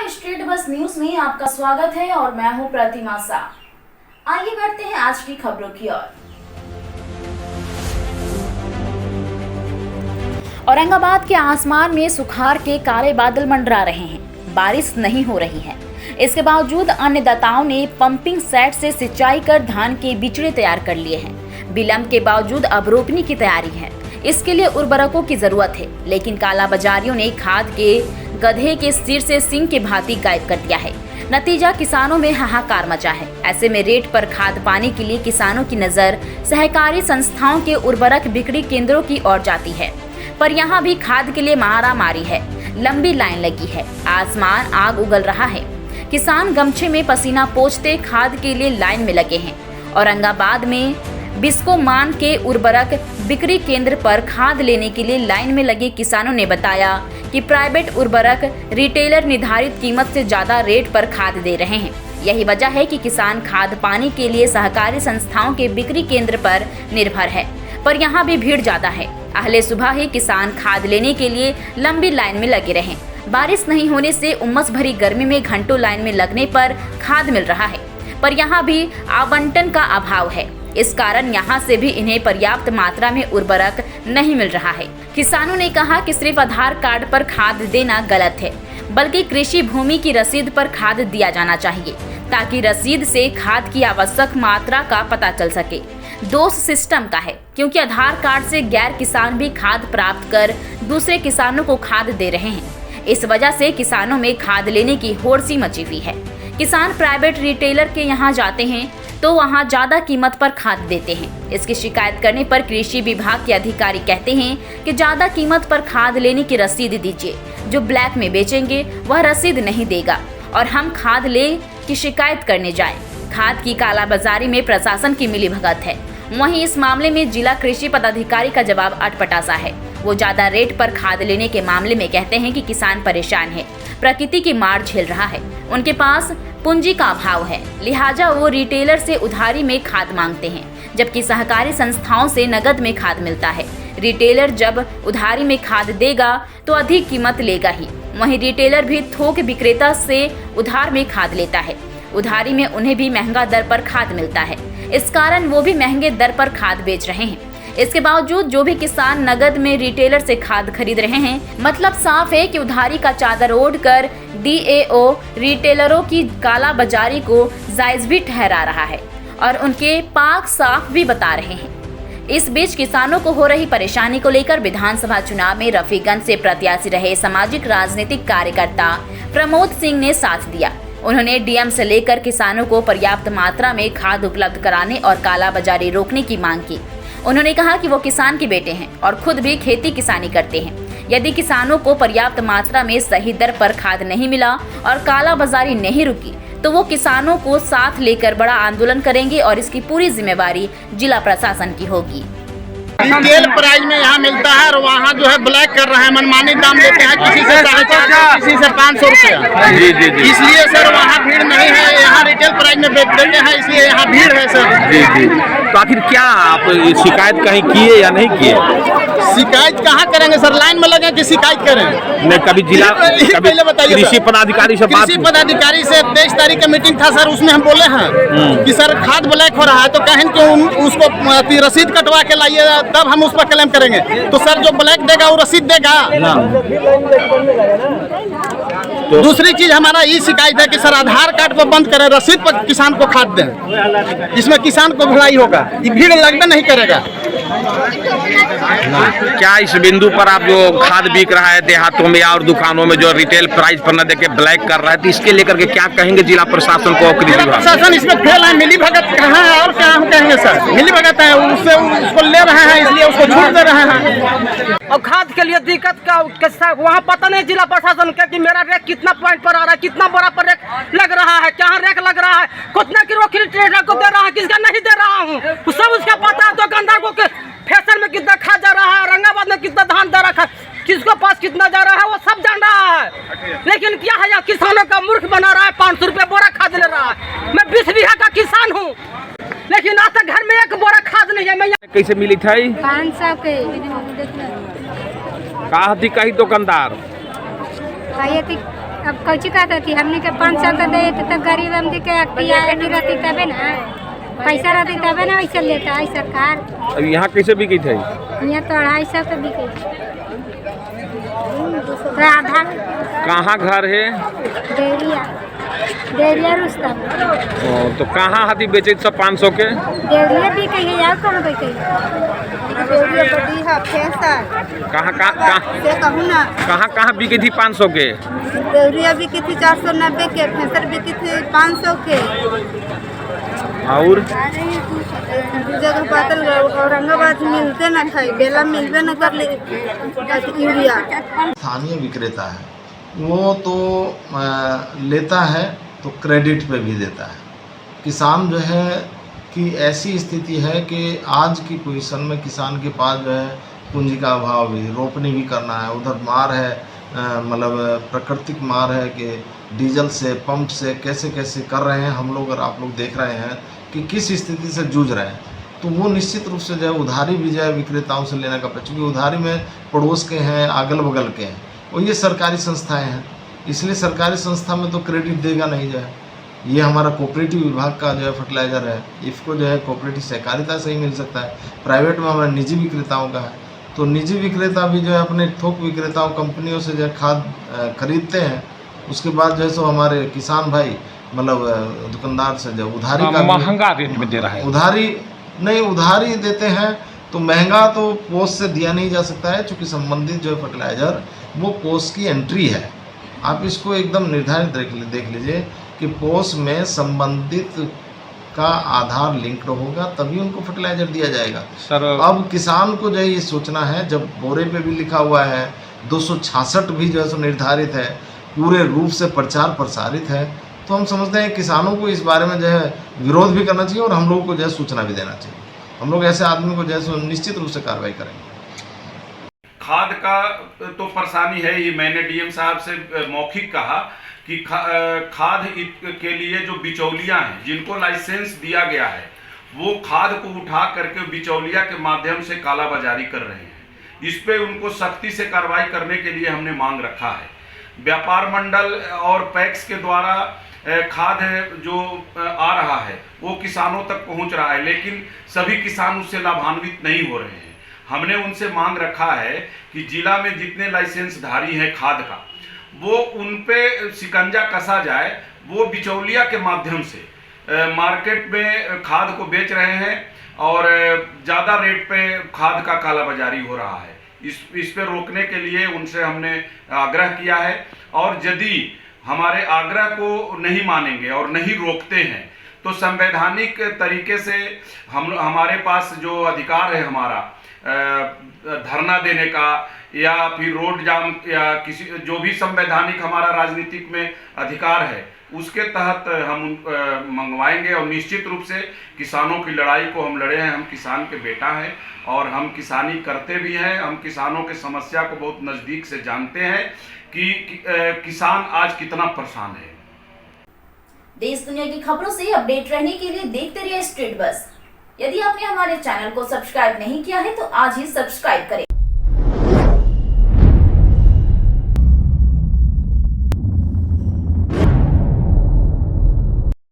Street बस news में आपका स्वागत है और मैं हूं प्रतिमा शाह। आइए बढ़ते हैं आज की खबरों की ओर। औरंगाबाद के आसमान में सुखाड़ के काले बादल मंडरा रहे हैं। बारिश नहीं हो रही है। इसके बावजूद अन्नदाताओं ने पंपिंग सेट से सिंचाई कर धान के बिचड़े तैयार कर लिए हैं। विलंब के बावजूद अब रोपनी की तैयारी है। इसके लिए उर्वरकों की जरूरत है, लेकिन कालाबाजारियों ने खाद के गधे के सिर से सिंह के भांति गायब कर दिया है। नतीजा किसानों में हाहाकार मचा है। ऐसे में रेट पर खाद पाने के लिए किसानों की नजर सहकारी संस्थाओं के उर्वरक बिक्री केंद्रों की ओर जाती है, पर यहाँ भी खाद के लिए मारामारी है। लंबी लाइन लगी है। आसमान आग उगल रहा है। किसान गमछे में पसीना पोंछते खाद के लिए लाइन में लगे हैं। औरंगाबाद में बिस्कोमान के उर्वरक बिक्री केंद्र पर खाद लेने के लिए लाइन में लगे किसानों ने बताया कि प्राइवेट उर्वरक रिटेलर निर्धारित कीमत से ज्यादा रेट पर खाद दे रहे हैं। यही वजह है कि किसान खाद पाने के लिए सहकारी संस्थाओं के बिक्री केंद्र पर निर्भर है, पर यहाँ भी भीड़ ज्यादा है। अहले सुबह ही किसान खाद लेने के लिए लंबी लाइन में लगे रहे। बारिश नहीं होने से उमस भरी गर्मी में घंटों लाइन में लगने पर खाद मिल रहा है, पर यहाँ भी आवंटन का अभाव है। इस कारण यहाँ से भी इन्हें पर्याप्त मात्रा में उर्वरक नहीं मिल रहा है। किसानों ने कहा कि सिर्फ आधार कार्ड पर खाद देना गलत है, बल्कि कृषि भूमि की रसीद पर खाद दिया जाना चाहिए, ताकि रसीद से खाद की आवश्यक मात्रा का पता चल सके। दोष सिस्टम का है, क्योंकि आधार कार्ड से गैर किसान भी खाद प्राप्त कर दूसरे किसानों को खाद दे रहे हैं। इस वजह से किसानों में खाद लेने की होड़ सी मची हुई है। किसान प्राइवेट रिटेलर के यहाँ जाते हैं तो वहाँ ज्यादा कीमत पर खाद देते हैं। इसकी शिकायत करने पर कृषि विभाग के अधिकारी कहते हैं कि ज्यादा कीमत पर खाद लेने की रसीद दीजिए। जो ब्लैक में बेचेंगे वह रसीद नहीं देगा और हम खाद ले की शिकायत करने जाएं। खाद की कालाबाजारी में प्रशासन की मिलीभगत है। वहीं इस मामले में जिला कृषि पदाधिकारी का जवाब अटपटासा है। वो ज्यादा रेट पर खाद लेने के मामले में कहते हैं कि किसान परेशान है, प्रकृति की मार झेल रहा है, उनके पास पूंजी का अभाव है, लिहाजा वो रिटेलर से उधारी में खाद मांगते हैं, जबकि सहकारी संस्थाओं से नगद में खाद मिलता है। रिटेलर जब उधारी में खाद देगा तो अधिक कीमत लेगा ही। वहीं रिटेलर भी थोक विक्रेता से उधार में खाद लेता है। उधारी में उन्हें भी महंगा दर पर खाद मिलता है। इस कारण वो भी महंगे दर पर खाद बेच रहे हैं। इसके बावजूद जो भी किसान नगद में रिटेलर से खाद खरीद रहे हैं, मतलब साफ है कि उधारी का चादर ओढ़कर डीएओ रिटेलरों की कालाबाजारी को जायज भी ठहरा रहा है और उनके पाक साफ भी बता रहे हैं। इस बीच किसानों को हो रही परेशानी को लेकर विधानसभा चुनाव में रफीगंज से प्रत्याशी रहे सामाजिक राजनीतिक कार्यकर्ता प्रमोद सिंह ने साथ दिया। उन्होंने डीएम से लेकर किसानों को पर्याप्त मात्रा में खाद उपलब्ध कराने और कालाबाजारी रोकने की मांग की। उन्होंने कहा कि वो किसान के बेटे हैं और खुद भी खेती किसानी करते हैं। यदि किसानों को पर्याप्त मात्रा में सही दर पर खाद नहीं मिला और कालाबाजारी नहीं रुकी तो वो किसानों को साथ लेकर बड़ा आंदोलन करेंगे और इसकी पूरी जिम्मेवारी जिला प्रशासन की होगी। रिटेल प्राइस में यहाँ मिलता है और वहाँ जो है ब्लैक कर रहे हैं, मनमानी दाम देते हैं, किसी से 450, किसी से 500 रुपया। जी। इसलिए सर वहाँ भीड़ नहीं है। यहाँ रिटेल प्राइस में बेच देते हैं, इसलिए यहाँ भीड़ है सर। जी। तो आखिर क्या आप शिकायत कहीं किए या नहीं किए? शिकायत कहाँ करेंगे सर? लाइन में लगे कि शिकायत करें? नहीं, कभी जिला पहले बताइए। कृषि पदाधिकारी से 23 तारीख का मीटिंग था सर, उसमें हम बोले हैं कि सर खाद ब्लैक हो रहा है, तो कहें कि उसको रसीद कटवा के लाइए, तब हम उस पर क्लेम करेंगे। तो सर जो ब्लैक देगा वो रसीद देगा। तो दूसरी चीज हमारा ये शिकायत है कि सर आधार कार्ड को बंद करें, रसीद पर किसान को खाद दें, इसमें किसान को भलाई होगा, ये भीड़ लगना नहीं करेगा। क्या इस बिंदु पर आप जो खाद बिक रहा है देहातों में और दुकानों में जो रिटेल प्राइस पर न देके ब्लैक कर रहा है, तो इसके लेकर के क्या कहेंगे जिला प्रशासन को? जिला प्रशासन इसमें फेल है, मिली भगत कहाँ है और क्या हम कहेंगे सर? मिली भगत है, उससे उसको ले रहे हैं, इसलिए उसको छूट दे रहे हैं। और खाद के लिए दिक्कत का वहाँ पता नहीं जिला प्रशासन का कि मेरा रेक कितना पॉइंट पर आ रहा है, कितना बड़ा पर रेक लग रहा है, क्या रेक लग रहा है, कितना किलो ट्रेडर को दे रहा है, किसका नहीं दे रहा हूँ, सब उसका पता है। दुकानदार को फैशन में कितना खाद जा रहा है, औरंगाबाद में कितना धान दे रखा है, किसको पास कितना जा रहा है, वो सब जान रहा है। लेकिन क्या है, यहाँ किसानों का मूर्ख बना रहा है। 500 रुपये बोरा खाद ले रहा है। मैं 20 बीघा का किसान हूँ, लेकिन आज तक घर में एक बोरा खाद नहीं है। मैं कैसे मिली थी? 500 के कहा थी कहीं दुकानदार अब कौची कहता थी हमने के 500 का दे तो गरीब आदमी के नहीं रहती तबे ना पैसा रहती तबे ना वैसे लेता है सरकार। अब यहाँ कैसे बिकी थे? यहाँ तो 250 का बिके तो आधा। कहाँ घर है? डेरिया रुस्तम। तो कहाँ हाथी बेचे सब 500 के? डेरिया बिके है यार कहाँ बिके? कहाँ बिकी थी 500 के? डेरिया बिकी थी 490 के, फेंसर बिकी थी 500 के। और जगह बादल औरंगाबाद मिलते न खाई बेला मिलते न कर ले यूरिया। स्थानीय विक्रेता है वो तो लेता है तो क्रेडिट पे भी देता है। किसान जो है कि ऐसी स्थिति है कि आज की पोजीशन में किसान के पास जो है पूंजी का अभाव भी, रोपनी भी करना है, उधर मार है, मतलब प्राकृतिक मार है कि डीजल से पंप से कैसे कैसे कर रहे हैं हम लोग और आप लोग देख रहे हैं कि किस स्थिति से जूझ रहे हैं। तो वो निश्चित रूप से जो है उधारी भी जो है विक्रेताओं से लेने का पड़ता, चूँकि उधारी में पड़ोस के हैं, अगल बगल के हैं और ये सरकारी संस्थाएं हैं, इसलिए सरकारी संस्था में तो क्रेडिट देगा नहीं जो है। ये हमारा कोऑपरेटिव विभाग का जो है फर्टिलाइज़र है, इसको जो है कोऑपरेटिव सहकारिता से ही मिल सकता है। प्राइवेट में हमारे निजी विक्रेताओं का है, तो निजी विक्रेता भी जो है अपने थोक विक्रेताओं कंपनियों से जो है खाद खरीदते हैं। उसके बाद जो है सो हमारे किसान भाई मतलब दुकानदार से जो उधारी का महंगा रेट में दे रहा है। उधारी देते हैं तो महंगा तो पोस्ट से दिया नहीं जा सकता है, चूँकि संबंधित जो है फर्टिलाइज़र वो पोस्ट की एंट्री है। आप इसको एकदम निर्धारित देख लीजिए कि पोस्ट में संबंधित का आधार लिंक्ड होगा तभी उनको फर्टिलाइज़र दिया जाएगा। सर अब किसान को जो है ये सोचना है, जब बोरे पे भी लिखा हुआ है 266 भी जो है सो निर्धारित है, पूरे रूप से प्रचार प्रसारित है, तो हम समझते हैं किसानों को इस बारे में जो है विरोध भी करना चाहिए और हम लोगों को जो है सूचना भी देना चाहिए। हम लोग ऐसे आदमी को जो है निश्चित रूप से कार्रवाई करेंगे। खाद का तो परेशानी है ही। मैंने डीएम साहब से मौखिक कहा कि खाद के लिए जो बिचौलिया हैं जिनको लाइसेंस दिया गया है वो खाद को उठा करके बिचौलिया के माध्यम से कालाबाजारी कर रहे हैं। इस पे उनको सख्ती से कार्रवाई करने के लिए हमने मांग रखा है। व्यापार मंडल और पैक्स के द्वारा खाद जो आ रहा है वो किसानों तक पहुंच रहा है, लेकिन सभी किसान उससे लाभान्वित नहीं हो रहे हैं। हमने उनसे मांग रखा है कि जिला में जितने लाइसेंसधारी हैं खाद का वो उन पे शिकंजा कसा जाए। वो बिचौलिया के माध्यम से मार्केट में खाद को बेच रहे हैं और ज़्यादा रेट पे खाद का कालाबाजारी हो रहा है। इस पे रोकने के लिए उनसे हमने आग्रह किया है और यदि हमारे आग्रह को नहीं मानेंगे और नहीं रोकते हैं तो संवैधानिक तरीके से हमारे पास जो अधिकार है हमारा धरना देने का या फिर रोड जाम या किसी जो भी संवैधानिक हमारा राजनीतिक में अधिकार है उसके तहत हम मंगवाएंगे। और निश्चित रूप से किसानों की लड़ाई को हम लड़े हैं। हम किसान के बेटा हैं और हम किसानी करते भी हैं। हम किसानों के समस्या को बहुत नज़दीक से जानते हैं कि किसान आज कितना परेशान है। देश दुनिया की खबरों से अपडेट रहने के लिए देखते रहिए स्ट्रीट बस। यदि आपने हमारे चैनल को सब्सक्राइब नहीं किया है तो आज ही सब्सक्राइब करें।